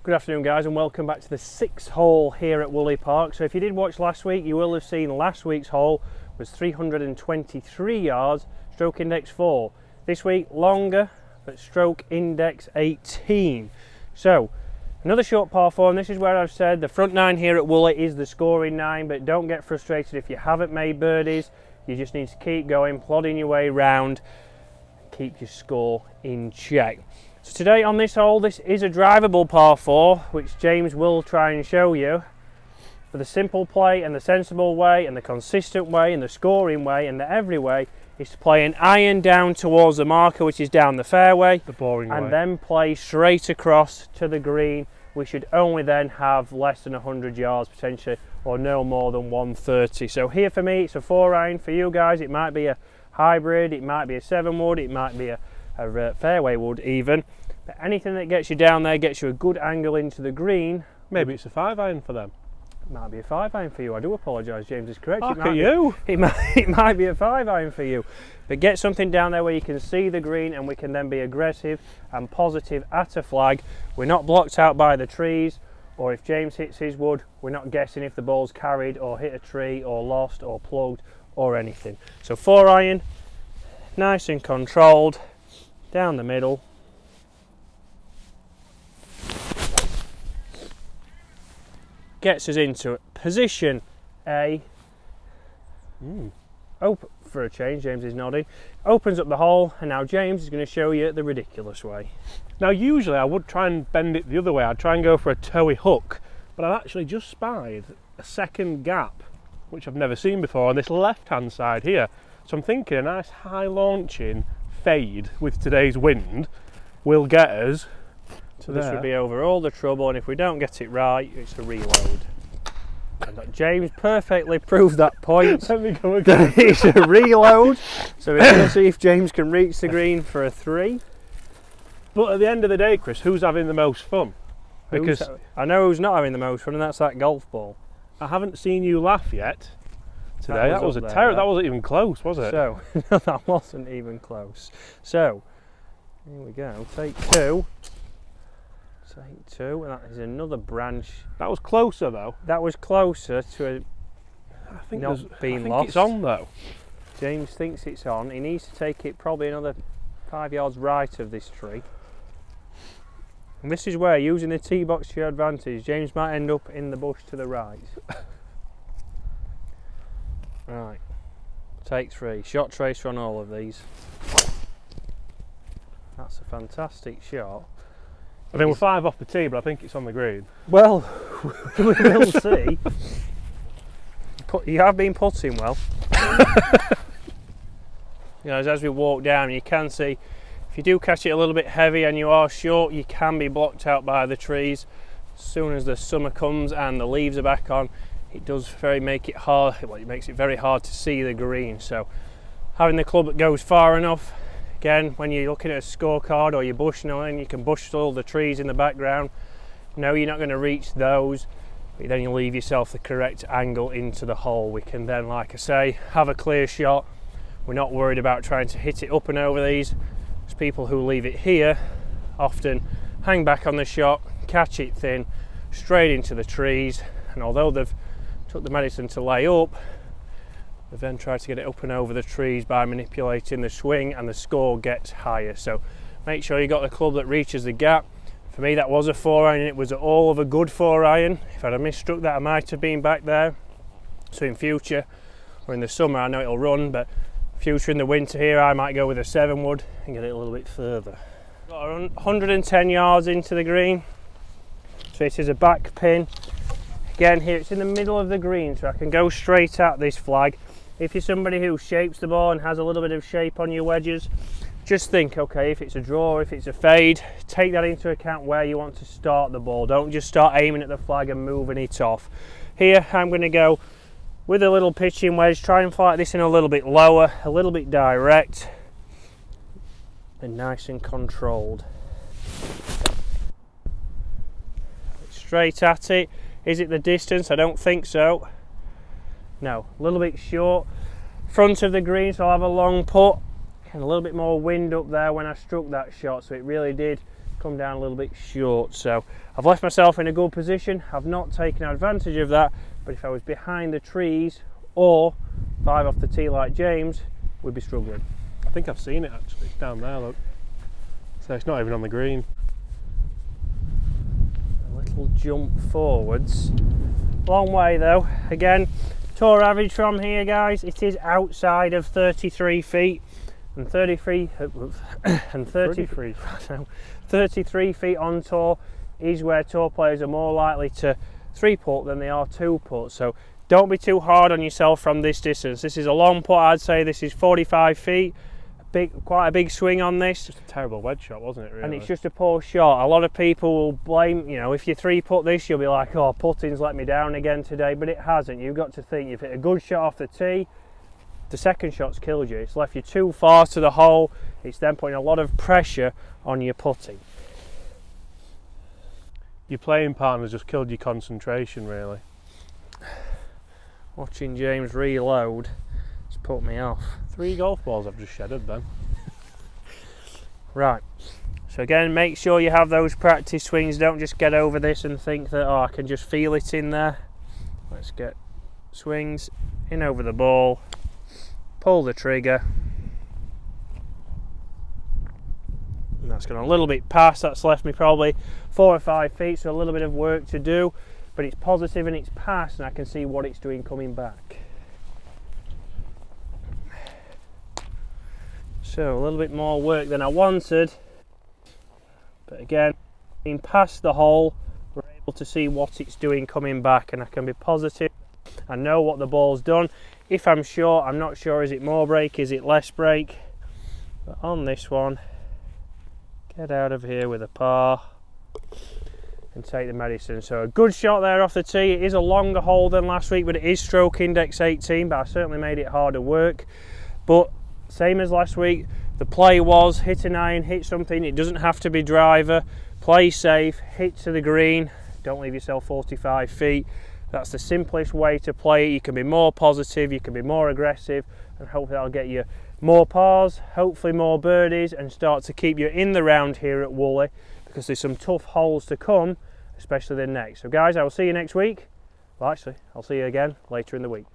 Good afternoon guys, and welcome back to the 6th hole here at Woolley Park. So if you did watch last week, you will have seen last week's hole was 323 yards, stroke index 4. This week longer, but stroke index 18. So another short par 4, and this is where I've said the front 9 here at Woolley is the scoring 9, but don't get frustrated if you haven't made birdies. You just need to keep going, plodding your way round, keep your score in check. So today on this hole, this is a drivable par 4, which James will try and show you. For the simple play and the sensible way and the consistent way and the scoring way and the every way is to play an iron down towards the marker, which is down the fairway, the boring way, and then play straight across to the green. We should only then have less than 100 yards potentially, or no more than 130. So here for me, it's a 4-iron. For you guys, it might be a hybrid, it might be a 7-wood, it might be a fairway wood even, but anything that gets you down there, gets you a good angle into the green. Maybe it's a 5-iron for them. It might be a 5-iron for you. I do apologise, James is correct. Look at you. It might be a 5-iron for you, but get something down there where you can see the green, and we can then be aggressive and positive at a flag. We're not blocked out by the trees, or if James hits his wood, we're not guessing if the ball's carried or hit a tree or lost or plugged or anything. So 4-iron, nice and controlled, down the middle. Gets us into position A. Open for a change, James is nodding. Opens up the hole, and now James is going to show you the ridiculous way. Now usually I would try and bend it the other way. I'd try and go for a toey hook, but I've actually just spied a second gap, which I've never seen before, on this left-hand side here. So I'm thinking a nice high launching fade with today's wind will get us to this would be over all the trouble, and if we don't get it right, it's a reload. And James perfectly proved that point. Let me go again. It's a reload. So we're going to see if James can reach the green for a 3. But at the end of the day, Chris, who's having the most fun? Because I know who's not having the most fun, and that's that golf ball. I haven't seen you laugh yet today. That was a terror. That wasn't even close, was it? So no, that wasn't even close. So here we go. Take 2. Take 2, and that is another branch. That was closer though. That was closer to I think not being lost. It's on though. James thinks it's on. He needs to take it probably another 5 yards right of this tree. And this is where, using the tee box to your advantage, James might end up in the bush to the right. Right. Take 3. Shot tracer on all of these. That's a fantastic shot. I mean, we're 5 off the tee, but I think it's on the green. Well, we will see. You have been putting well. You know, as we walk down, you can see if you do catch it a little bit heavy and you are short, you can be blocked out by the trees. As soon as the summer comes and the leaves are back on, it does make it hard. Well, it makes it very hard to see the green. So having the club that goes far enough. Again, when you're looking at a scorecard or you're bushing on, you can bush all the trees in the background. No, you're not going to reach those, but then you leave yourself the correct angle into the hole. We can then, like I say, have a clear shot. We're not worried about trying to hit it up and over these. There's people who leave it here, often hang back on the shot, catch it thin, straight into the trees, and although they've took the medicine to lay up, they've then tried to get it up and over the trees by manipulating the swing, and the score gets higher. So make sure you got the club that reaches the gap. For me, that was a 4-iron, and it was all of a good 4-iron. If I'd have misstruck that, I might have been back there. So in future, or in the summer, I know it'll run, but future in the winter here, I might go with a 7-wood and get it a little bit further. Got 110 yards into the green. So it is a back pin. Again, here it's in the middle of the green, so I can go straight at this flag. If you're somebody who shapes the ball and has a little bit of shape on your wedges, just think, okay, if it's a draw, if it's a fade, take that into account where you want to start the ball. Don't just start aiming at the flag and moving it off. Here, I'm going to go with a little pitching wedge, try and flight this in a little bit lower, a little bit direct, and nice and controlled. Straight at it. Is it the distance? I don't think so. No, a little bit short. Front of the green, so I'll have a long putt. And a little bit more wind up there when I struck that shot, so it really did come down a little bit short. So I've left myself in a good position. I've not taken advantage of that, but if I was behind the trees or 5 off the tee like James, we'd be struggling. I think I've seen it actually, it's down there, look. So it's not even on the green. A little jump forwards. Long way though. Again, tour average from here, guys, it is outside of 33 feet. And 33 feet on tour is where tour players are more likely to 3-putt than they are 2-putt. So don't be too hard on yourself from this distance. This is a long putt. I'd say this is 45 feet. Quite a big swing on this. Just a terrible wedge shot, wasn't it, really? And it's just a poor shot. A lot of people will blame, you know, if you 3-putt this, you'll be like, oh, putting's let me down again today, but it hasn't. You've got to think, you've hit a good shot off the tee, the second shot's killed you. It's left you too far to the hole. It's then putting a lot of pressure on your putting. Your playing partner's just killed your concentration, really. Watching James reload has put me off. 3 golf balls I've just shedded then. Right, so again, make sure you have those practice swings. Don't just get over this and think that, oh, I can just feel it in there. Let's get swings in over the ball, pull the trigger, and that's gone a little bit past. That's left me probably 4 or 5 feet, so a little bit of work to do, but it's positive and it's past, and I can see what it's doing coming back. So a little bit more work than I wanted, but again, being past the hole, we're able to see what it's doing coming back, and I can be positive. I know what the ball's done. If I'm sure, I'm not sure, is it more break, is it less break? But on this one, get out of here with a par and take the medicine. So a good shot there off the tee. It is a longer hole than last week, but it is stroke index 18, but I certainly made it harder work. But same as last week, the play was hit an iron, hit something. It doesn't have to be driver. Play safe, hit to the green. Don't leave yourself 45 feet. That's the simplest way to play it. You can be more positive, you can be more aggressive, and hopefully that'll get you more pars, hopefully more birdies, and start to keep you in the round here at Woolley, because there's some tough holes to come, especially the next. So guys, I will see you next week. Well, actually, I'll see you again later in the week.